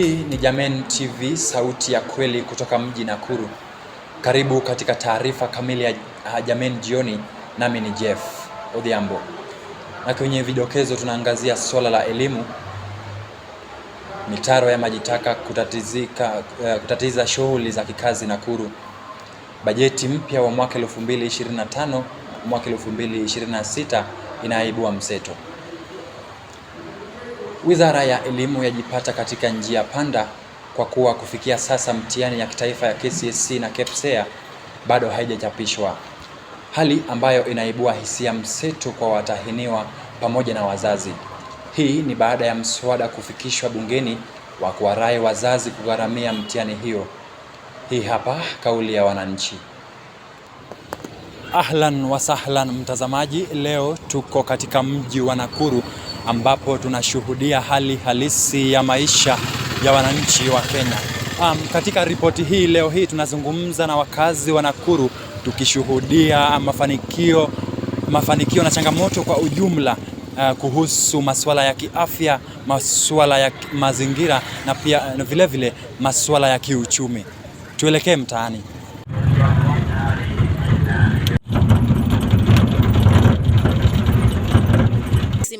Hii ni Jamen TV, sauti ya kweli kutoka mji Nakuru. Karibu katika taarifa kamili ya Jamen jioni, nami ni Jeff Odhiambo. Na kwenye vidokezo tunaangazia swala la elimu, mitaro ya majitaka kutatiza shughuli za kikazi Nakuru, bajeti mpya wa mwaka 2025 mwaka 2026 inaibua mseto. Wizara ya elimu yajipata katika njia panda kwa kuwa kufikia sasa mtihani ya kitaifa ya KCSE na KPSEA bado haijachapishwa, hali ambayo inaibua hisia mseto kwa watahiniwa pamoja na wazazi. Hii ni baada ya mswada kufikishwa bungeni wa kuwarai wazazi kugharamia mtihani hiyo. Hii hapa kauli ya wananchi. Ahlan wa sahlan mtazamaji, leo tuko katika mji wa Nakuru ambapo tunashuhudia hali halisi ya maisha ya wananchi wa Kenya. Katika ripoti hii leo hii tunazungumza na wakazi wa Nakuru tukishuhudia mafanikio na changamoto kwa ujumla kuhusu masuala ya kiafya, masuala ya mazingira na pia vile vile masuala ya kiuchumi. Tuelekee mtaani.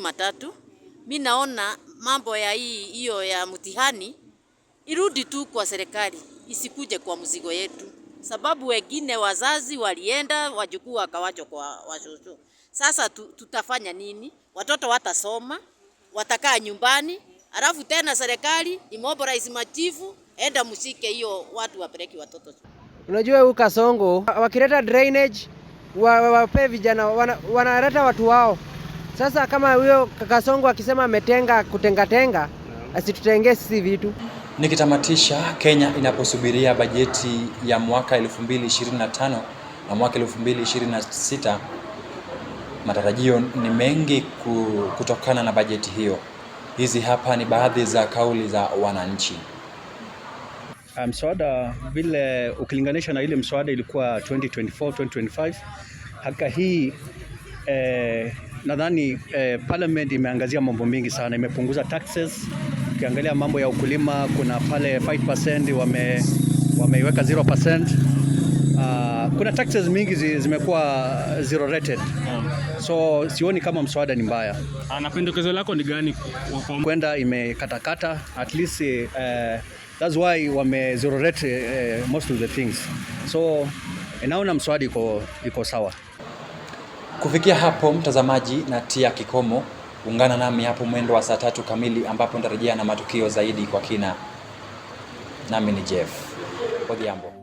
Matatu, mimi naona mambo ya hiyo ya mtihani irudi tu kwa serikali, isikuje kwa mzigo yetu, sababu wengine wazazi walienda wajukuu wakawacho kwa washosho. Sasa tutafanya nini? Watoto watasoma, watakaa nyumbani, alafu tena serikali imobilize machifu, enda mshike hiyo watu wapeleke watoto. Unajua huko Kasongo wakileta drainage wape vijana wanaleta watu wao. Sasa kama huyo Kasongo akisema ametenga kutenga asitutengee sisi vitu. Nikitamatisha, Kenya inaposubiria bajeti ya mwaka 2025 na mwaka 2026, matarajio ni mengi kutokana na bajeti hiyo. Hizi hapa ni baadhi za kauli za wananchi. Mswada vile ukilinganisha na ile mswada ilikuwa 2024-2025, haka hii nadhani parliament imeangazia mambo mingi sana, imepunguza taxes. Ukiangalia mambo ya ukulima, kuna pale 5% wameiweka 0%. Kuna taxes mingi zimekuwa zero rated. So sioni kama mswada ni mbaya. Na pendekezo lako ni gani? Kwenda imekatakata, at least that's why wame zero rate most of the things. So naona mswada iko sawa. Kufikia hapo mtazamaji, natia kikomo. Ungana nami hapo mwendo wa saa 3 kamili ambapo nitarejea na matukio zaidi kwa kina. Nami ni Jeff Odhiambo.